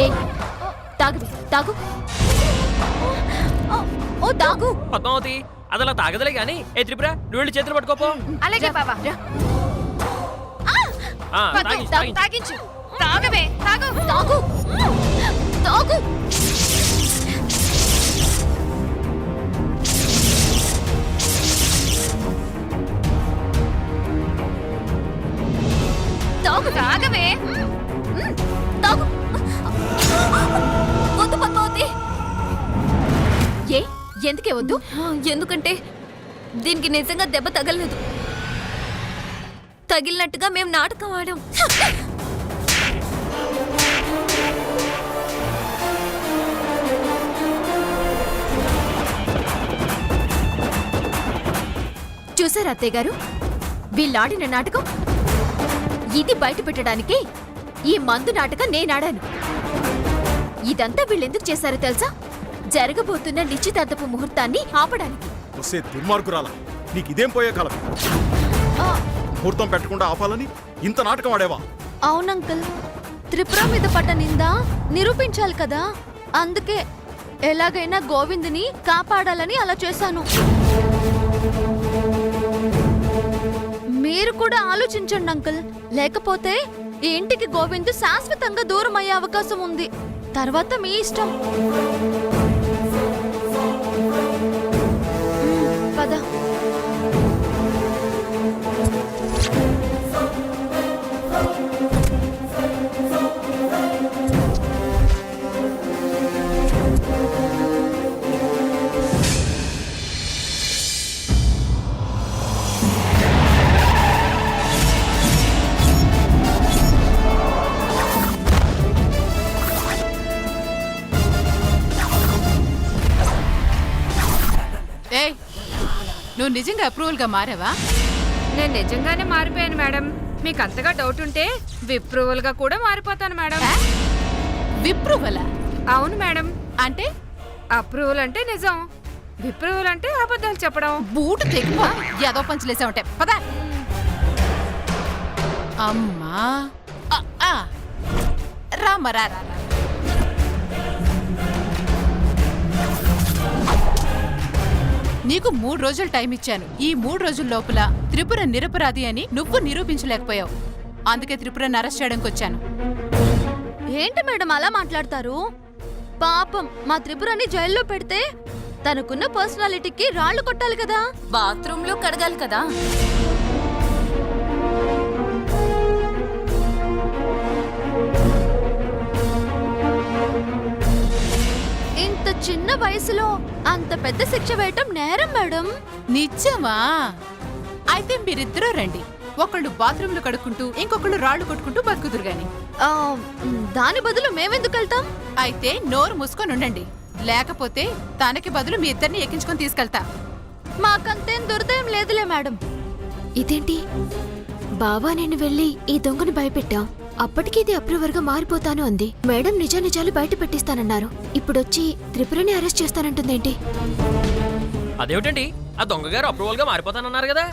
ఏ తాగు తాగు ఓ తాగు. పద్మావతి అదలా తాగదలే గాని ఏ త్రిపుర నువ్వు వెళ్ళి చేతులు పట్టుకోపో. అలాగే బావా. తాగించు. తాగవే తాగు తాగు తాగు. తాగు తాగవే. తాగు. వద్దు పద్మావతి. ఏ ఎందుకే వద్దు? ఎందుకంటే దీనికి నిజంగా దెబ్బ తగలలేదు. తగిలినట్టుగా మేము నాటకం ఆడాం. చూసారా అత్తయ్య గారు వీళ్ళాడిన నాటకం? ఇది బయట పెట్టడానికి ఈ మందు నాటకం నేనాడాను. ఇదంతా వీళ్ళెందుకు చేశారో తెలుసా? జరగబోతున్న నిశ్చితార్థపు ముహూర్తాన్ని ఆపడానికి. దుర్మార్గురాలా, నీకు ఇదేం పోయే కాలం? ముహూర్తం పెట్టకుండా ఆపాలని ఇంత నాటకం ఆడేవా? అవునంకల్, త్రిపుర మీద పట్ట నిందా నిరూపించాలి కదా. అందుకే ఎలాగైనా గోవిందుని కాపాడాలని అలా చేశాను. మీరు కూడా ఆలోచించండి అంకుల్. లేకపోతే ఈ ఇంటికి గోవిందు శాశ్వతంగా దూరం అయ్యే అవకాశం ఉంది. తర్వాత మీ ఇష్టం. పద. నువ్వు నిజంగా అప్రూవల్ గా మారావా? నేను నిజంగానే మారిపోయాను మేడం. మీకు అంతగా డౌట్ ఉంటే విప్రూవల్ గా కూడా మారిపోతాను మేడం. విప్రూవలా? అవును మేడం. అంటే అప్రూవల్ అంటే నిజం, విప్రూవల్ అంటే అబద్ధాలు చెప్పడం. బూటు తెగిపో ఏదో పంచులేసా ఉంటాయి. పదా అమ్మా రామరా. నీకు 3 రోజులు టైం ఇచ్చాను. ఈ 3 రోజుల లోపల త్రిపుర నిరపరాధి అని నువ్వు నిరూపించలేకపోయావు. అందుకే త్రిపురని అరెస్ట్ చేయడానికి వచ్చాను. ఏంటి మేడం అలా మాట్లాడతారు? పాపం మా త్రిపురని జైల్లో పెడితే తనకున్న పర్సనాలిటీకి రాళ్లు కొట్టాలి కదా. బాత్రూమ్ లో కడగాలి కదా. ఇంత చిన్న వయసులో అంత పెద్ద శిక్ష వేయటం నేరం మేడం. నిజమా? అయితే మీరిద్దరూ రండి. ఒకళ్ళు బాత్రూంలు కడుక్కుంటూ ఇంకొకళ్ళు రాళ్లు కొట్టుకుంటూ బతుకుదురు గాని. దాని బదులు మేమెందుకు వెళ్తాం? అయితే నోరు మూసుకొని ఉండండి. లేకపోతే తనకి బదులు మీ ఇద్దరిని ఎక్కించుకొని తీసుకెళ్తా. మాకంతేం దుర్దయం లేదులే మేడం. ఇదేంటి బాబా నేను వెళ్ళి ఈ దొంగను భయపెట్టాం. అప్పటికి ఇది అప్రూవర్ గా మారిపోతాను అంది. మేడం నిజాలు బయట పెట్టిస్తానన్నారు. ఇప్పుడొచ్చి త్రిపురని అరెస్ట్ చేస్తానంటుందేంటి? అదేమిటండి, ఆ దొంగగారు అప్రూవల్ గా మారిపోతానన్నారు కదా.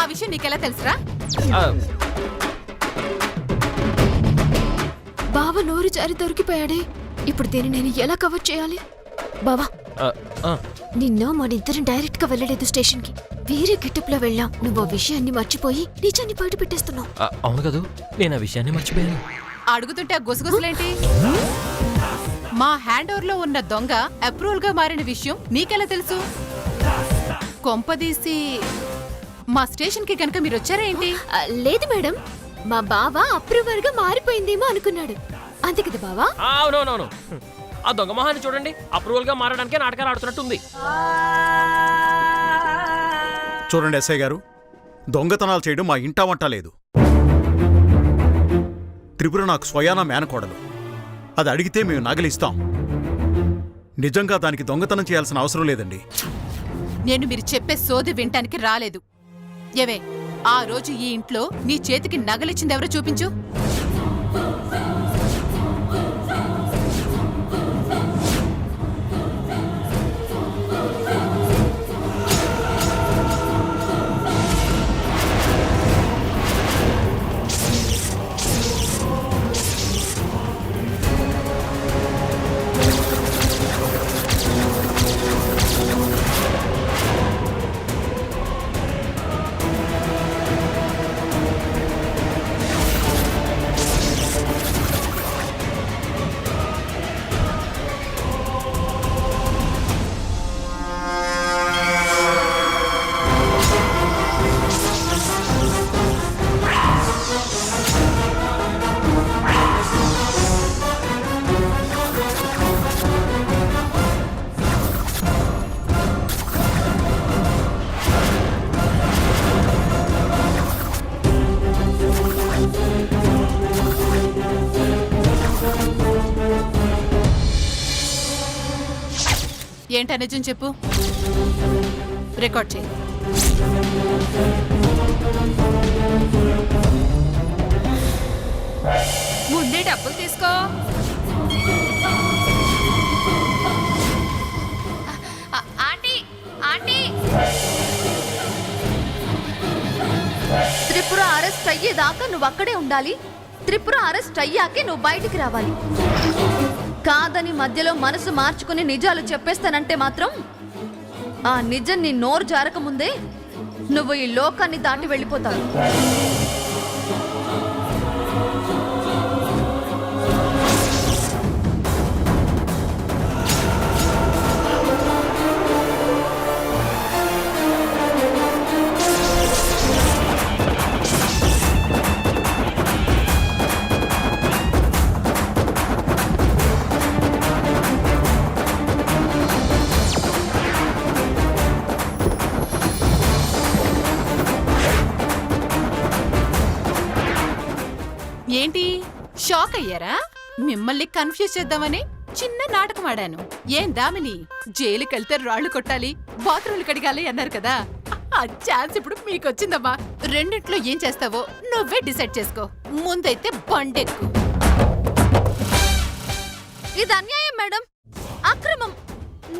ఆ విషయం నీకెలా తెలుసురా? బావ నోరు జారి దొరికిపోయాడే. ఇప్పుడు దీన్ని నేను ఎలా కవర్ చేయాలి? బావా నిన్న మనిద్దరం డైరెక్ట్ గా వెళ్ళలేదు స్టేషన్ కి. వేరే గెటప్ లో వెళ్ళాం. నువ్వు ఆ విషయాన్ని మర్చిపోయి నిజాన్ని బయట పెట్టేస్తున్నావు. అవును కదా, నేను ఆ విషయాన్ని మర్చిపోయాను. అడుగుతుంటే ఆ గుసగుసలేంటి? మా హ్యాండ్ ఓవర్ లో ఉన్న దొంగ అప్రూవల్ గా మారిన విషయం నీకెలా తెలుసు? కొంపదీసి మా స్టేషన్ కి కనుక మీరు వచ్చారా ఏంటి? లేదు మేడం, మా బావ అప్రూవర్ గా మారిపోయిందేమో అనుకున్నాడు. అంతే కదా బావా? అవునవునవును. ఆ దొంగ మొహాన్ని చూడండి, అప్రూవల్ గా మారడానికే నాటకాలు ఆడుతున్నట్టుంది. చూడండి ఎస్ఐ గారు, దొంగతనాలు చేయడం మా ఇంటా వంట లేదు. త్రిపుర నాకు స్వయాన మేనకోడలు. అది అడిగితే మేము నగలిస్తాం. నిజంగా దానికి దొంగతనం చేయాల్సిన అవసరం లేదండి. నేను మీరు చెప్పే సోది వినటానికి రాలేదు. ఏవే, ఆ రోజు ఈ ఇంట్లో నీ చేతికి నగలిచ్చిందెవరో చూపించు. ఏంటా నిజం చెప్పు. రికార్డ్ చేయి. ముందే డబ్బులు తీసుకో. ఆంటీ ఆంటీ త్రిపుర అరెస్ట్ అయ్యేదాకా నువ్వు అక్కడే ఉండాలి. త్రిపుర అరెస్ట్ అయ్యాకే నువ్వు బయటికి రావాలి. కాదని మధ్యలో మనసు మార్చుకుని నిజాలు చెప్పేస్తానంటే మాత్రం ఆ నిజం నీ నోరు జారకముందే నువ్వు ఈ లోకాన్ని దాటి వెళ్ళిపోతావు. ఏంటి షాక్ అయ్యారా? మిమ్మల్ని కన్ఫ్యూజ్ చేద్దామని చిన్న నాటకం ఆడాను. ఏం దామిని, జైలుకెళ్తే రాళ్లు కొట్టాలి, బాత్రూమ్లు కడిగాలి అన్నారు కదా, ఆ ఛాన్స్ ఇప్పుడు మీకొచ్చిందమ్మా. రెండిట్లో ఏం చేస్తావో నువ్వే డిసైడ్ చేసుకో. ముందైతే బండెక్కు. ఇది అన్యాయం మేడం, అక్రమం.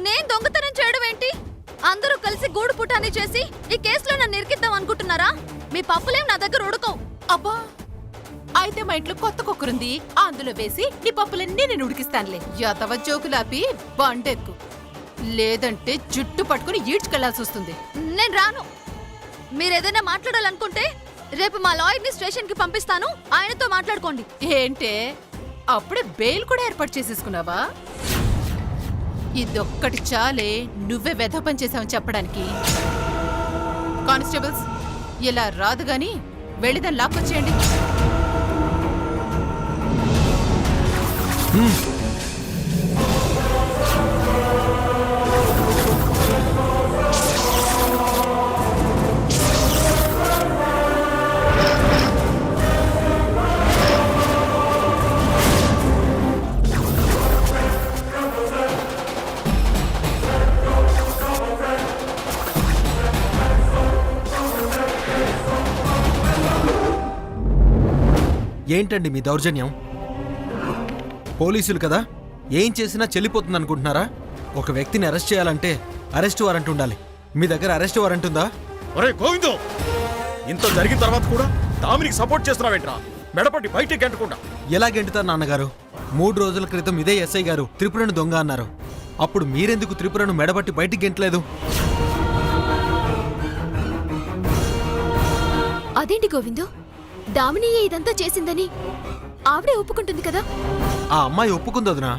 నేను దొంగతనం చేయడం ఏంటి? అందరూ కలిసి గూడు పుటాన్ని చేసి ఈ కేసులో నన్ను ఇరికిద్దాం అనుకుంటున్నారా? మీ పప్పులేం నా దగ్గర ఉడకవు. అబ్బా, అయితే మా ఇంట్లో కొత్త కుక్కరుంది, అందులో వేసి నీ పప్పులన్నీ నేను ఉడికిస్తానులే. యతవ జోకులాపి బండెక్కు, లేదంటే జుట్టు పట్టుకుని ఈడ్చుకెళ్లాల్సి వస్తుంది. నేను రాను. మీరేదైనా మాట్లాడాలనుకుంటే రేపు మా లాయర్ని స్టేషన్కి పంపిస్తాను, ఆయనతో మాట్లాడుకోండి. ఏంటే, అప్పుడే బెయిల్ కూడా ఏర్పాటు చేసేసుకున్నావా? ఇదొక్కటి చాలే నువ్వే వెధ పని చేసావని చెప్పడానికి. కానిస్టేబుల్స్, ఇలా రాదు గాని వెళ్ళిదాన్ని లాక్కొచ్చేయండి. ఏంటండి మీ దౌర్జన్యం? పోలీసులు కదా, ఏం చేసినా చెల్లిపోతుంది అనుకుంటున్నారా? ఒక వ్యక్తిని అరెస్ట్ చేయాలంటే అరెస్ట్ వారెంట్ ఉండాలి. మీ దగ్గర అరెస్ట్ వారెంట్ ఉందా? ఒరే గోవిందు, ఇంత జరిగిన తర్వాత కూడా దామినికి సపోర్ట్ చేస్తున్నావేంట్రా? మెడపట్టి బయటికి గంటకుండా. ఎలా గెంటుతారు నాన్నగారు? 3 రోజుల క్రితం ఇదే ఎస్ఐ గారు త్రిపురను దొంగ అన్నారు. అప్పుడు మీరెందుకు త్రిపురను మెడబట్టి బయటికి గెంటలేదు? అదేంటి గోవిందు, దామినియే ఇదంతా చేసిందని ఆవిడే ఒప్పుకుంటుంది కదా? ఆ అమ్మాయి ఒప్పుకుందదునా,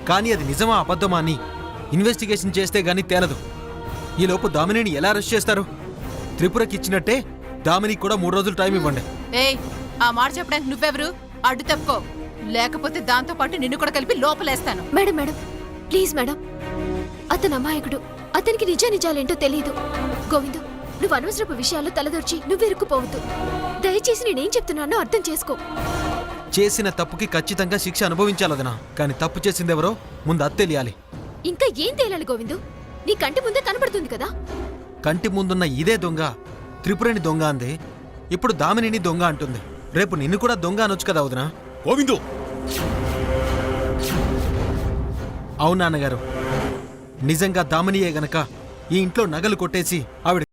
కానీ అది నిజమా అబద్ధమా అని ఇన్వెస్టిగేషన్ చేస్తే గానీ తేలదు. ఈలోపు దామినిని ఎలా అరెస్ట్ చేస్తారు? త్రిపురకి ఇచ్చినట్టే దామినికి కూడా 3 రోజులు టైం ఇవ్వండి. ఏయ్, ఆ మాట చెప్పడానికి నువ్వెవరు? అడ్డు తప్పుకో, లేకపోతే దాంతో పాటు నిన్ను కూడా కలిపి లోపలేస్తాను. మేడం మేడం, ప్లీజ్ మేడం, అతను అమాయకుడు, అతనికి నిజాలేంటో తెలియదు. గోవిందు, నువ్వు అనవసరపు విషయాల్లో తలదొర్చి నువ్వు ఇరుక్కుపోవద్దు. దయచేసి నేనేం చెప్తున్నానో అర్థం చేసుకో. చేసిన తప్పుకి ఖచ్చితంగా శిక్ష అనుభవించాలదనా, కానీ తప్పు చేసిందెవరో ముందు అది తెలియాలి. ఇంకా ఏం తేలాలి గోవిందు? నీ కంటి ముందే కనబడుతుంది కదా. కంటి ముందున్న ఇదే దొంగ త్రిపురని దొంగ అంది, ఇప్పుడు దామినిని దొంగ అంటుంది. రేపు నిన్ను కూడా దొంగ అనొచ్చు కదా వదినా? గోవిందు, అవును నాన్నగారు, నిజంగా దామినియే గనక ఈ ఇంట్లో నగలు కొట్టేసి ఆవిడ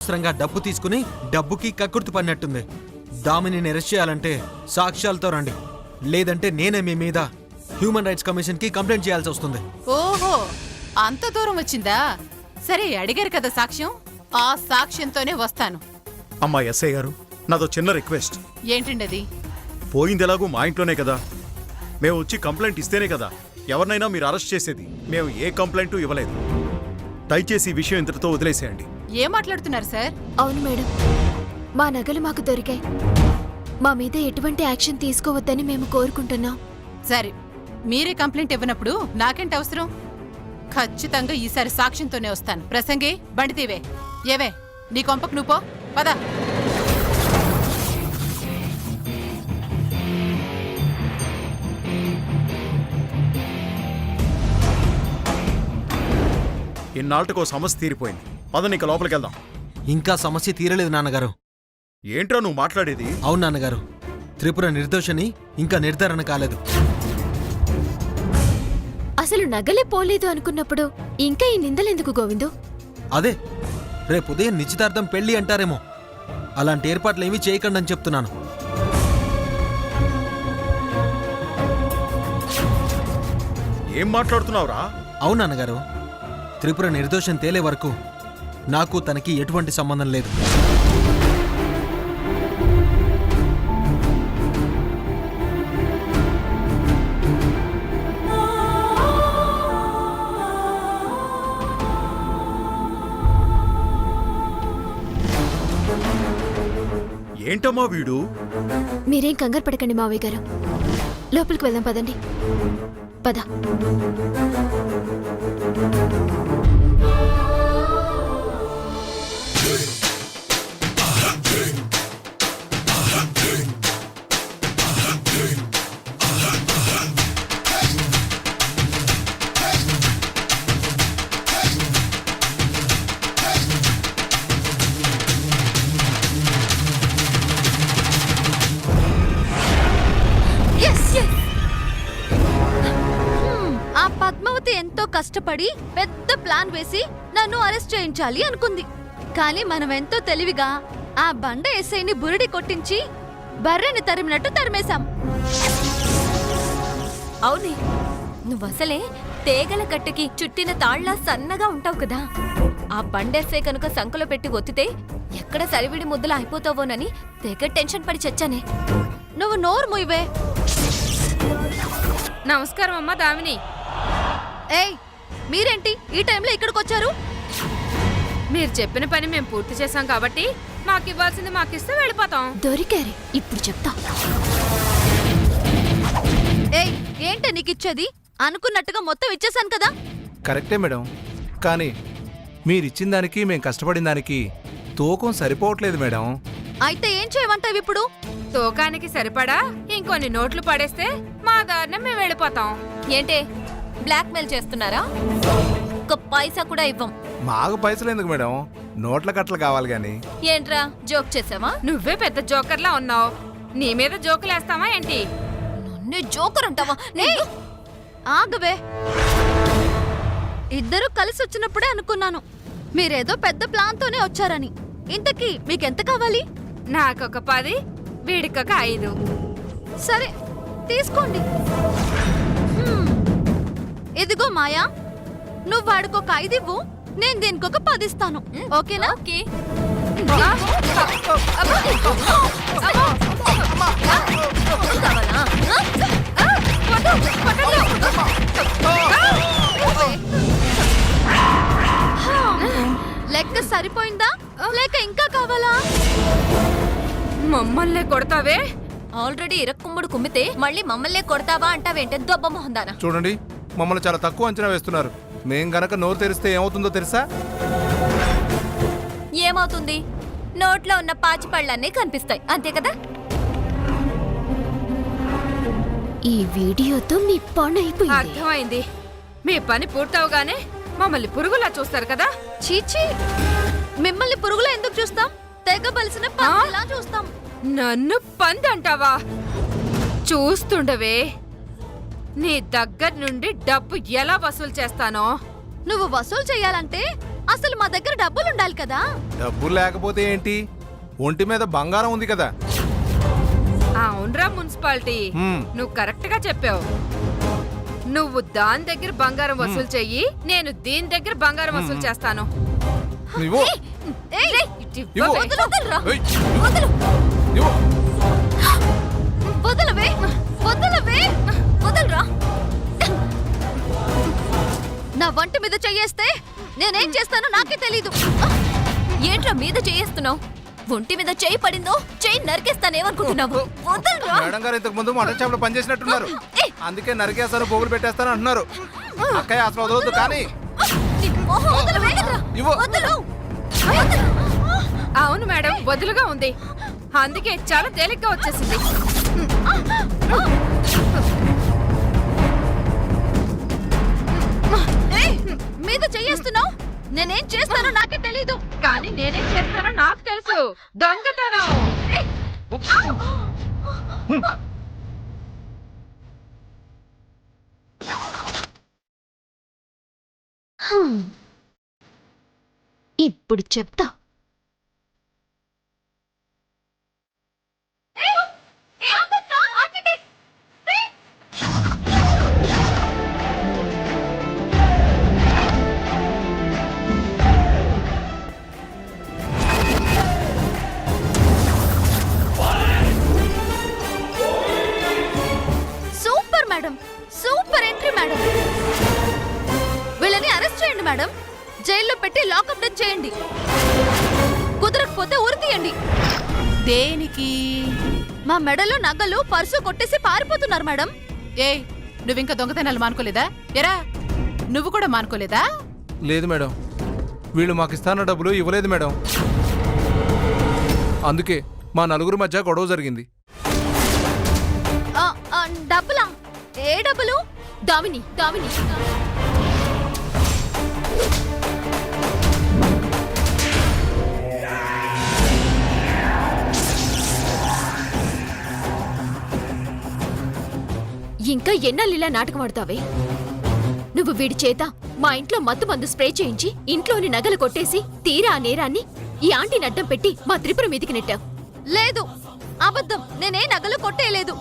అనవసరంగా డబ్బు తీసుకుని డబ్బుకి కక్కుర్తి పడినట్టుంది. దామినిని అరెస్ట్ చేయాలంటే సాక్ష్యాలతో రండి, లేదంటే నేనే మీ మీద హ్యూమన్ రైట్స్ కమిషన్ కి కంప్లైంట్ చేయాల్సి వస్తుంది. ఓహో, అంత దూరం వచ్చిందా? సరే, అడిగారు కదా సాక్ష్యం, ఆ సాక్ష్యంతోనే వస్తాను. అమ్మా ఎస్ఐ గారు, నాదో చిన్న రిక్వెస్ట్. ఏంటండి అది? పోయింది ఎలాగూ మా ఇంట్లోనే కదా, మేము వచ్చి కంప్లైంట్ ఇస్తేనే కదా ఎవరినైనా మీరు అరెస్ట్ చేసేది. మేము ఏ కంప్లైంట్ ఇవ్వలేదు. దయచేసి ఈ విషయం ఇంతటితో వదిలేసేయండి. ఏం మాట్లాడుతున్నారు సార్? అవును మేడం, మా నగలు మాకు దొరికాయి. మా మీద ఎటువంటి యాక్షన్ తీసుకోవద్దని మేము కోరుకుంటున్నాం. సరే, మీరే కంప్లైంట్ ఇవ్వనప్పుడు నాకేంటి అవసరం? ఖచ్చితంగా ఈసారి సాక్ష్యంతోనే వస్తాను. ప్రసంగి, బండి తీవే. ఏవే, నీ కొంపకు నువ్వు పో, పద. ఇన్నాళ్ళకో సమస్య తీరిపోయింది. పదని ఇక లోపలికి వెళ్దాం. ఇంకా సమస్య తీరలేదు నాన్నగారు. ఏంట్రా నువ్వు మాట్లాడేది? అవును నాన్నగారు, త్రిపుర నిర్దోషని ఇంకా నిర్ధారణ కాలేదు. అసలు నగలే పోలేదు అనుకున్నప్పుడు ఇంకా ఈ నిందలెందుకు గోవిందు? అదే, రేపు ఉదయం నిశ్చితార్థం పెళ్లి అంటారేమో. అలాంటి ఏర్పాట్లు ఏమీ చేయకండి అని చెప్తున్నాను. ఏం మాట్లాడుతున్నావురా? అవును నాన్నగారు, త్రిపుర నిర్దోషం తేలే వరకు నాకు తనకి ఎటువంటి సంబంధం లేదు. ఏంటమ్మా వీడు? మీరేం కంగారు పడకండి మావయ్య గారు, లోపలికి వెళ్దాం పదండి. పద. ఆ పద్మావతి ఎంతో కష్టపడి పెద్ద ప్లాన్ వేసి నన్ను అరెస్ట్ చేయించాలి అనుకుంది. కానీ మనం ఎంతో తెలివిగా ఆ బండ ఎస్ఐని బురిడి కొట్టించి బర్రెని తరిమినట్టు తరిమేశాం. అవునే, నువ్వసలే తేగల కట్టకి చుట్టిన తాళ్లా సన్నగా ఉంటావు కదా. ఆ బండేసే కనుక సంకలో పెట్టి ఒత్తితే ఎక్కడ సరివిడి ముద్దలా అయిపోతావోనని తెగ టెన్షన్ పడి చచ్చానే. నువ్వు నోరు ముయ్యవే. నమస్కారం అమ్మా దామిని. ఏయ్, మీరేంటి ఈ టైంలో ఇక్కడికి వచ్చారు? మీరు చెప్పిన పని మేము పూర్తి చేశాం కాబట్టి మాకు ఇవ్వాల్సింది మాకిస్తే వెళ్ళిపోతాం. దొరికారే, ఇప్పుడు చెప్తా. ఏయ్, ఏంటి నీకు ఇచ్చేది? అనుకున్నట్టుగా మొత్తం ఇచ్చేసాను కదా. కరెక్టే మేడం, కానీ మీరిచ్చిన దానికి మేం కష్టపడిన దానికి తూకం సరిపోవట్లేదు మేడం. అయితే ఏం చేయమంటావు ఇప్పుడు? తూకానికి సరిపడా ఇంకొన్ని నోట్లు పడేస్తే మా దారిన మేము వెళ్ళిపోతాం. ఏంటే బ్లాక్మెయిల్ చేస్తున్నారా? ఒక్క పైసా కూడా ఇవ్వం. మాకు పైసలు ఎందుకు మేడం, నోట్ల కట్టలు కావాలి గాని. ఏంట్రా జోక్ చేసావా? నువ్వే పెద్ద జోకర్లా ఉన్నావు. నీ మీద జోకులేస్తావా ఏంటి? నన్ను జోకర్ అంటావా? ఏయ్, ఆగవే. ఇద్దరూ కలిసి వచ్చినప్పుడే అనుకున్నాను మీరేదో పెద్ద ప్లాన్తోనే వచ్చారని. ఇంతకీ మీకెంత కావాలి? నాకొక 10, వీడికొక 5. సరే, తీసుకోండి. ఇదిగో మాయా, నువ్వు వాడికొక 5 ఇవ్వు, నేను దీనికొక 10 ఇస్తాను. ఓకేనా? ఓకే. లెక్క సరిపోయిందా లేక ఇంకా కావాలా? మమ్మల్ని కొడతావే? ఆల్రెడీ ఇరక్కుమ్ముడు కుమ్మితే మళ్ళీ మమ్మల్నే కొడతావా అంటావేంటే దొబ్బ మొహందానా. చూడండి, మమ్మల్ని చాలా తక్కువ అంచనా వేస్తున్నారు. మేం గనక నోరు తెరిస్తే ఏమవుతుందో తెలుసా? ఏమవుతుంది? నోట్లో ఉన్న పాచిపళ్ళన్నీ కనిపిస్తాయి, అంతే కదా. ఈ వీడియోతో మీ పని అయిపోయింది. అర్థమైంది. మీ పని పూర్తవగానే మమ్మల్ని పురుగులా చూస్తారు కదా. చీచీ, మిమ్మల్ని పురుగులో ఎందుకు చూస్తాం? తెగ బలిసిన పందిలా చూస్తాం. నన్ను పంది అంటావా? చూస్తుండవే, నీ దగ్గర నుండి డబ్బు ఎలా వసూలు చేస్తానో. నువ్వు వసూలు చెయ్యాలంటే అసలు మా దగ్గర డబ్బులు ఉండాలి కదా. డబ్బులు లేకపోతే ఏంటి, ఒంటి మీద బంగారం ఉంది కదా. అవునరా మున్సిపాలిటీ, హ్మ్. నువ్వు కరెక్ట్ గా చెప్పావు. నువ్వు దాని దగ్గర బంగారం వసూలు చెయ్యి, నేను దీని దగ్గర బంగారం వసూలు చేస్తాను. నువ్వు ఏయ్, ఇటు ఇవ్వు. ఇవ్వవే. వదలరా. ఏయ్, వదలు. ఇవ్వు. వదలవే. వదలవే. వదలరా. నా వంట మీద చెయ్యేస్తే నేనేం చేస్తానో నాకే తెలీదు. ఏంట్రా మీద చేయేస్తున్నావు? ఒంటి మీద చేయి పడిందో చేయి నరికేస్తానేమనుకుంటున్నావు? వదలరా. మేడం గారు ఇంతకు ముందు మటన్ షాప్ లో పనిచేసినట్టున్నారు, అందుకే నరికేస్తాను, పోగులు పెట్టేస్తాను అంటున్నారు. అక్కయ్య అసలు వదలొద్దు కానీ. వదలవే. ఇవ్వు. వదలు. అవును మేడం, వదులుగా ఉంది, అందుకే చాలా తేలిగ్గా వచ్చేసింది. ఏయ్, మీద చెయ్యేస్తున్నావు. నేనేం చేస్తానో నాకే తెలీదు. కానీ నేనేం చేస్తానో నాకు తెలుసు. దొంగతనం. ఇప్పుడు చెప్తా. Super madam, super entry madam. వీళ్ళని అరెస్ట్ చేయండి మేడం. జైల్లో పెట్టి లాకప్ డెత్ చేయండి. కుదరకపోతే ఉరి తీయండి. దేనికి? మా మెడలో నగలు పర్సు కొట్టేసి పారిపోతున్నారు మేడం. ఏయ్, నువ్వింకా దొంగతనాలు మానుకోలేదా? ఎరా, నువ్వు కూడా మానుకోలేదా? లేదు మేడం, వీళ్ళు మాకు ఇస్తాన డబ్బులు ఇవ్వలేదు మేడం, అందుకే మా నలుగురు మధ్య గొడవ జరిగింది. డబ్బులా? ఏ డబ్బులు? దామిని, దామిని. ఇంకా ఎన్నాళ్ళిలా నాటకం ఆడతావే? నువ్వు వీడి చేత మా ఇంట్లో మత్తు మందు స్ప్రే చేయించి ఇంట్లోని నగలు కొట్టేసి తీరా ఆ నేరాన్ని ఈ ఆంటీని అడ్డం పెట్టి మా త్రిపుర మీదికి నెట్టావు. లేదు, అబద్ధం. నేనే నగలు కొట్టేయలేదు.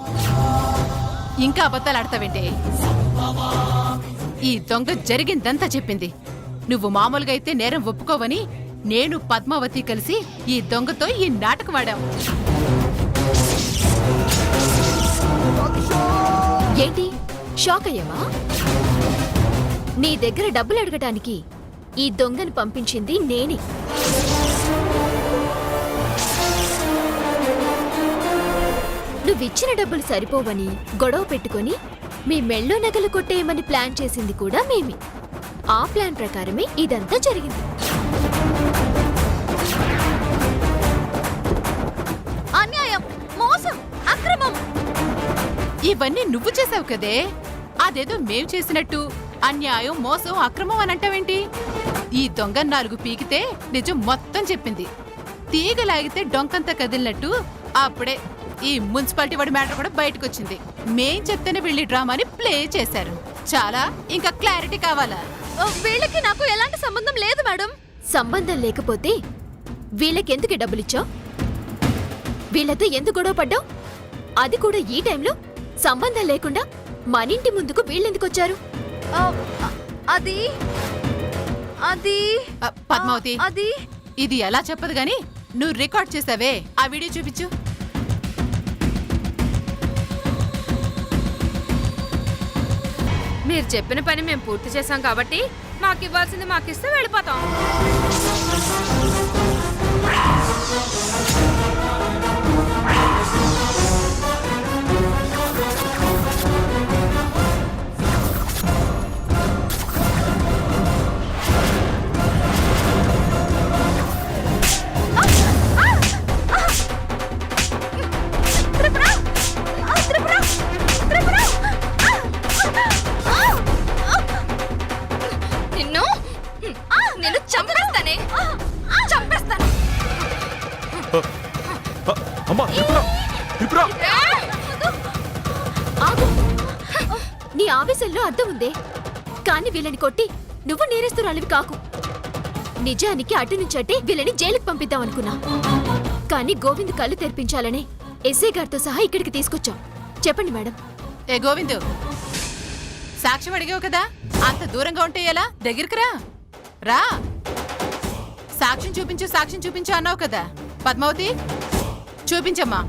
ఇంకా అబద్ధాలు ఆడతావేంటి? ఈ దొంగ జరిగిందంతా చెప్పింది. నువ్వు మామూలుగా అయితే నేరం ఒప్పుకోవని నేను పద్మావతి కలిసి ఈ దొంగతో ఈ నాటకం ఆడాం. ఏంటి షాక్ అయ్యావా? నీ దగ్గర డబ్బులు అడగటానికి ఈ దొంగను పంపించింది నేనే. నువ్విచ్చిన డబ్బులు సరిపోవని గొడవ పెట్టుకొని మీ మెళ్ళో నగలు కొట్టేయమని ప్లాన్ చేసింది కూడా మేమే. ఆ ప్లాన్ ప్రకారమే ఇదంతా జరిగింది. అన్యాయం, మోసం, అక్రమం. ఇవన్నీ నువ్వు చేసావు కదే. అదేదో మేం చేసినట్టు అన్యాయం, మోసం, అక్రమం అని అంటావేంటి? ఈ దొంగ 4 పీకితే నిజం మొత్తం చెప్పింది. తీగలాగితే డొంకంతా కదిలినట్టు అప్పుడే ఈ మున్సిపాలిటీ వాడి మ్యాటర్ కూడా బయటకు వచ్చింది. మేం చెప్తేనే వీళ్ళి డ్రామాని ప్లే చేశారు. చాలా ఇంకా క్లారిటీ కావాలా? వీళ్ళకి నాకు ఎలాంటి సంబంధం లేదు మేడం. సంబంధం లేకపోతే వీళ్ళకెందుకు డబ్బులిచ్చావు? వీళ్ళతో ఎందుకు గొడవ పడ్డావు? అది కూడా ఈ టైంలో సంబంధం లేకుండా మనింటి ముందుకు వీళ్ళెందుకొచ్చారు? అది అది పద్మావతి, అది ఇది ఎలా చెప్పదు గాని నువ్వు రికార్డ్ చేసావే, ఆ వీడియో చూపించు. మీరు చెప్పిన పని మేము పూర్తి చేశాం కాబట్టి మాకు ఇవ్వాల్సింది మాకిస్తే వెళ్ళిపోతాం. నిన్ను చంపేస్తానే. చంపేస్తాను. అమ్మా త్రిపుర, ఆగు. నీ ఆవేశంలో అర్థం ఉందే, కానీ వీళ్ళని కొట్టి నువ్వు నేరస్తురాలివి కాకు. నిజానికి అటు నుంచి అటే వీళ్ళని జైలుకి పంపిద్దాం అనుకున్నా కానీ గోవింద్ కళ్ళు తెరిపించాలనే ఎస్ఐ గారితో సహా ఇక్కడికి తీసుకొచ్చాం. చెప్పండి మేడం. ఏ గోవిందు, సాక్ష్యం అడిగావు కదా, అంత దూరంగా ఉంటే ఎలా? దగ్గరికి రా. రా, సాక్ష్యం చూపించు అన్నావు కదా. పద్మావతి, చూపించమ్మా.